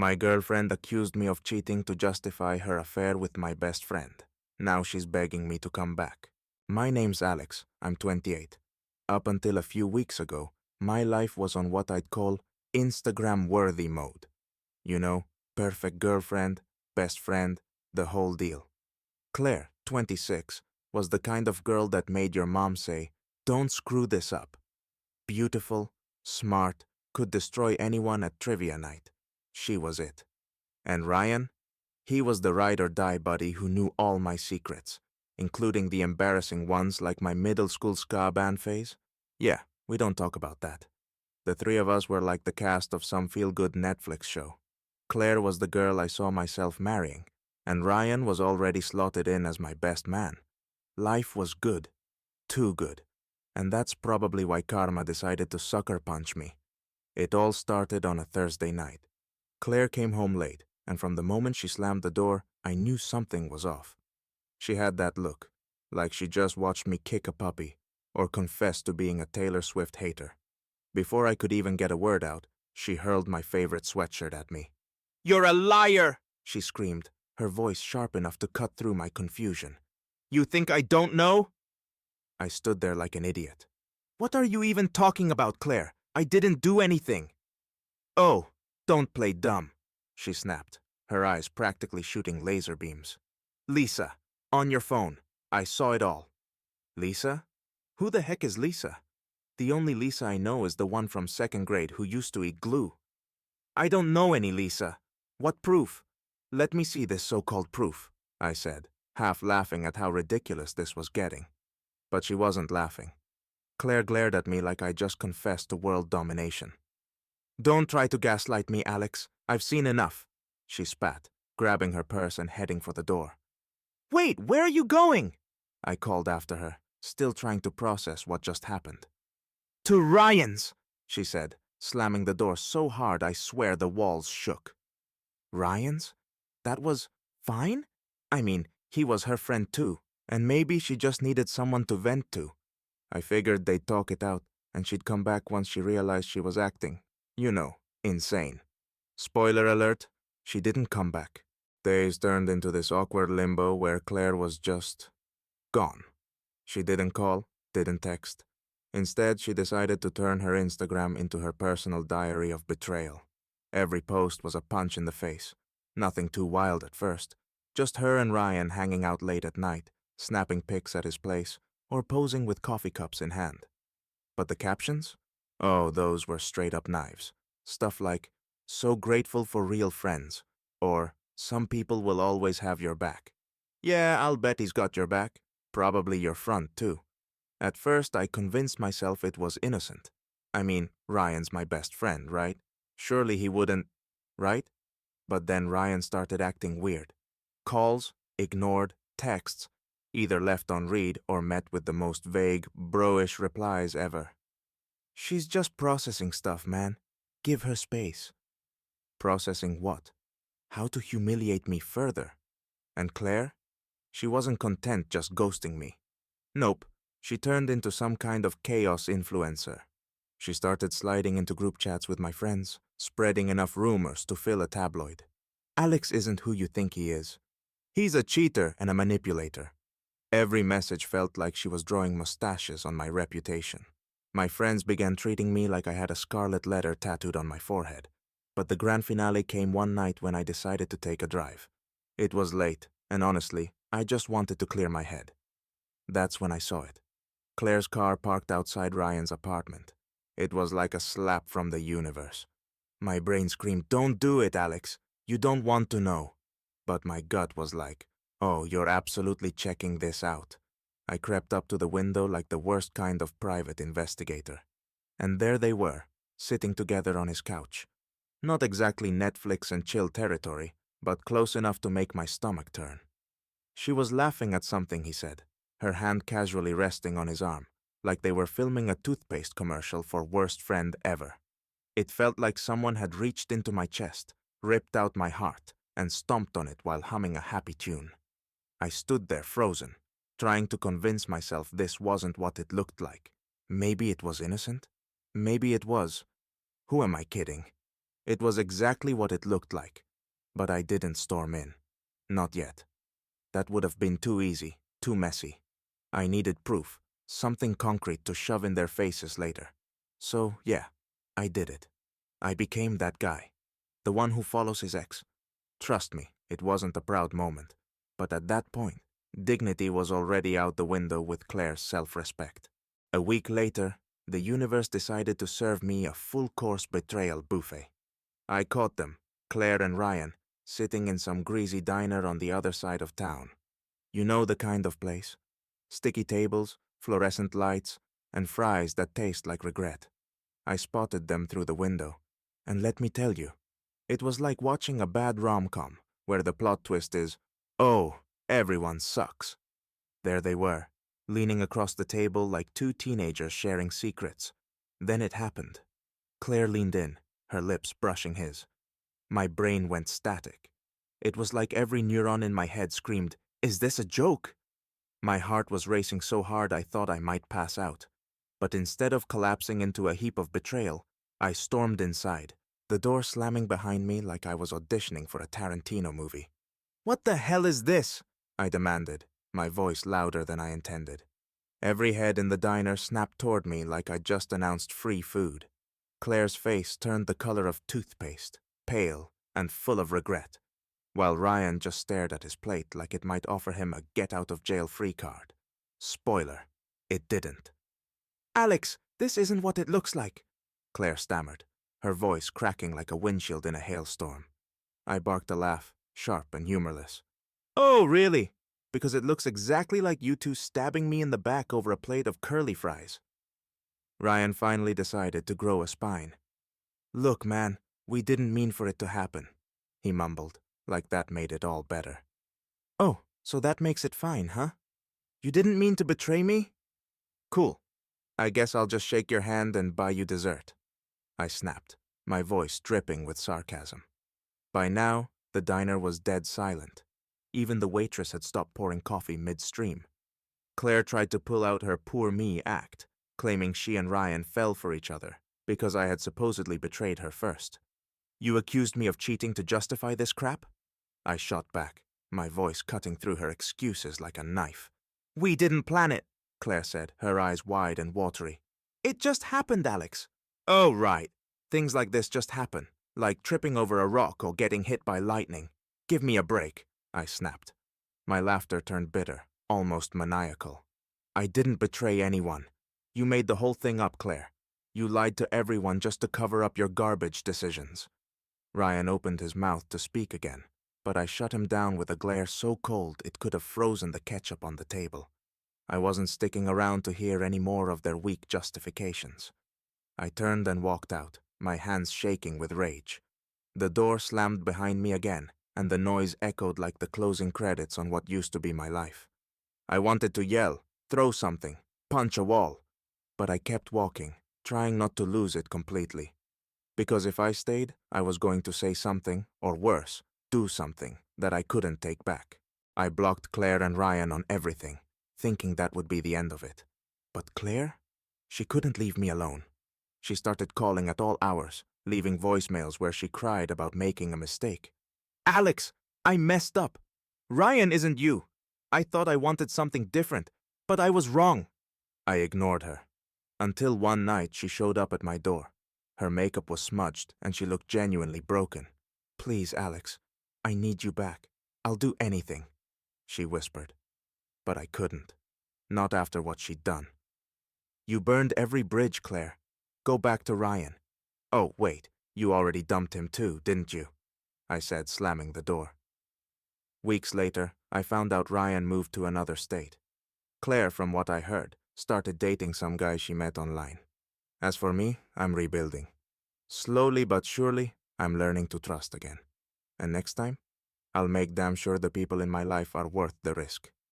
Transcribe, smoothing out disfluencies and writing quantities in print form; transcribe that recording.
My girlfriend accused me of cheating to justify her affair with my best friend. Now she's begging me to come back. My name's Alex. I'm 28. Up until a few weeks ago, my life was on what I'd call Instagram-worthy mode. You know, perfect girlfriend, best friend, the whole deal. Claire, 26, was the kind of girl that made your mom say, "Don't screw this up." Beautiful, smart, could destroy anyone at trivia night. She was it. And Ryan? He was the ride-or-die buddy who knew all my secrets, including the embarrassing ones like my middle school ska band phase. Yeah, we don't talk about that. The three of us were like the cast of some feel-good Netflix show. Claire was the girl I saw myself marrying, and Ryan was already slotted in as my best man. Life was good. Too good. And that's probably why karma decided to sucker punch me. It all started on a Thursday night. Claire came home late, and from the moment she slammed the door, I knew something was off. She had that look, like she just watched me kick a puppy, or confess to being a Taylor Swift hater. Before I could even get a word out, she hurled my favorite sweatshirt at me. "You're a liar!" she screamed, her voice sharp enough to cut through my confusion. "You think I don't know?" I stood there like an idiot. "What are you even talking about, Claire? I didn't do anything." "Oh, don't play dumb," she snapped, her eyes practically shooting laser beams. "Lisa, on your phone. I saw it all." "Lisa? Who the heck is Lisa? The only Lisa I know is the one from second grade who used to eat glue." "I don't know any Lisa. What proof?" "Let me see this so-called proof," I said, half laughing at how ridiculous this was getting. But she wasn't laughing. Claire glared at me like I just confessed to world domination. "Don't try to gaslight me, Alex. I've seen enough," she spat, grabbing her purse and heading for the door. "Wait, where are you going?" I called after her, still trying to process what just happened. "To Ryan's," she said, slamming the door so hard I swear the walls shook. Ryan's? That was fine? I mean, he was her friend too, and maybe she just needed someone to vent to. I figured they'd talk it out, and she'd come back once she realized she was acting, insane. Spoiler alert, she didn't come back. Days turned into this awkward limbo where Claire was just gone. She didn't call, didn't text. Instead, she decided to turn her Instagram into her personal diary of betrayal. Every post was a punch in the face. Nothing too wild at first. Just her and Ryan hanging out late at night, snapping pics at his place, or posing with coffee cups in hand. But the captions? Oh, those were straight-up knives. Stuff like, "So grateful for real friends," or "Some people will always have your back." Yeah, I'll bet he's got your back. Probably your front, too. At first, I convinced myself it was innocent. I mean, Ryan's my best friend, right? Surely he wouldn't, right? But then Ryan started acting weird. Calls, ignored, texts, either left on read or met with the most vague, bro-ish replies ever. "She's just processing stuff, man. Give her space." Processing what? How to humiliate me further? And Claire? She wasn't content just ghosting me. Nope, she turned into some kind of chaos influencer. She started sliding into group chats with my friends, spreading enough rumors to fill a tabloid. "Alex isn't who you think he is. He's a cheater and a manipulator." Every message felt like she was drawing mustaches on my reputation. My friends began treating me like I had a scarlet letter tattooed on my forehead. But the grand finale came one night when I decided to take a drive. It was late, and honestly, I just wanted to clear my head. That's when I saw it. Claire's car parked outside Ryan's apartment. It was like a slap from the universe. My brain screamed, "Don't do it, Alex. You don't want to know." But my gut was like, "Oh, you're absolutely checking this out." I crept up to the window like the worst kind of private investigator. And there they were, sitting together on his couch. Not exactly Netflix and chill territory, but close enough to make my stomach turn. She was laughing at something he said, her hand casually resting on his arm, like they were filming a toothpaste commercial for worst friend ever. It felt like someone had reached into my chest, ripped out my heart, and stomped on it while humming a happy tune. I stood there frozen, trying to convince myself this wasn't what it looked like. Maybe it was innocent? Maybe it was. Who am I kidding? It was exactly what it looked like. But I didn't storm in. Not yet. That would have been too easy, too messy. I needed proof, something concrete to shove in their faces later. So, yeah, I did it. I became that guy. The one who follows his ex. Trust me, it wasn't a proud moment. But at that point, dignity was already out the window with Claire's self-respect. A week later, the universe decided to serve me a full-course betrayal buffet. I caught them, Claire and Ryan, sitting in some greasy diner on the other side of town. You know the kind of place. Sticky tables, fluorescent lights, and fries that taste like regret. I spotted them through the window, and let me tell you, it was like watching a bad rom-com, where the plot twist is, oh, everyone sucks. There they were, leaning across the table like two teenagers sharing secrets. Then it happened. Claire leaned in, her lips brushing his. My brain went static. It was like every neuron in my head screamed, "Is this a joke?" My heart was racing so hard I thought I might pass out. But instead of collapsing into a heap of betrayal, I stormed inside, the door slamming behind me like I was auditioning for a Tarantino movie. "What the hell is this?" I demanded, my voice louder than I intended. Every head in the diner snapped toward me like I just announced free food. Claire's face turned the color of toothpaste, pale and full of regret, while Ryan just stared at his plate like it might offer him a get-out-of-jail-free card. Spoiler, it didn't. "Alex, this isn't what it looks like," Claire stammered, her voice cracking like a windshield in a hailstorm. I barked a laugh, sharp and humorless. "Oh, really? Because it looks exactly like you two stabbing me in the back over a plate of curly fries." Ryan finally decided to grow a spine. "Look, man, we didn't mean for it to happen," he mumbled, like that made it all better. "Oh, so that makes it fine, huh? You didn't mean to betray me? Cool. I guess I'll just shake your hand and buy you dessert," I snapped, my voice dripping with sarcasm. By now, the diner was dead silent. Even the waitress had stopped pouring coffee midstream. Claire tried to pull out her poor me act, claiming she and Ryan fell for each other because I had supposedly betrayed her first. "You accused me of cheating to justify this crap?" I shot back, my voice cutting through her excuses like a knife. "We didn't plan it," Claire said, her eyes wide and watery. "It just happened, Alex." "Oh, right. Things like this just happen, like tripping over a rock or getting hit by lightning. Give me a break," I snapped. My laughter turned bitter, almost maniacal. "I didn't betray anyone. You made the whole thing up, Claire. You lied to everyone just to cover up your garbage decisions." Ryan opened his mouth to speak again, but I shut him down with a glare so cold it could have frozen the ketchup on the table. I wasn't sticking around to hear any more of their weak justifications. I turned and walked out, my hands shaking with rage. The door slammed behind me again, and the noise echoed like the closing credits on what used to be my life. I wanted to yell, throw something, punch a wall, but I kept walking, trying not to lose it completely. Because if I stayed, I was going to say something, or worse, do something that I couldn't take back. I blocked Claire and Ryan on everything, thinking that would be the end of it. But Claire? She couldn't leave me alone. She started calling at all hours, leaving voicemails where she cried about making a mistake. "Alex, I messed up. Ryan isn't you. I thought I wanted something different, but I was wrong." I ignored her. Until one night she showed up at my door. Her makeup was smudged and she looked genuinely broken. "Please, Alex, I need you back. I'll do anything," she whispered. But I couldn't. Not after what she'd done. "You burned every bridge, Claire. Go back to Ryan." "Oh, wait, you already dumped him too, didn't you?" I said, slamming the door. Weeks later, I found out Ryan moved to another state. Claire, from what I heard, started dating some guy she met online. As for me, I'm rebuilding. Slowly but surely, I'm learning to trust again. And next time, I'll make damn sure the people in my life are worth the risk.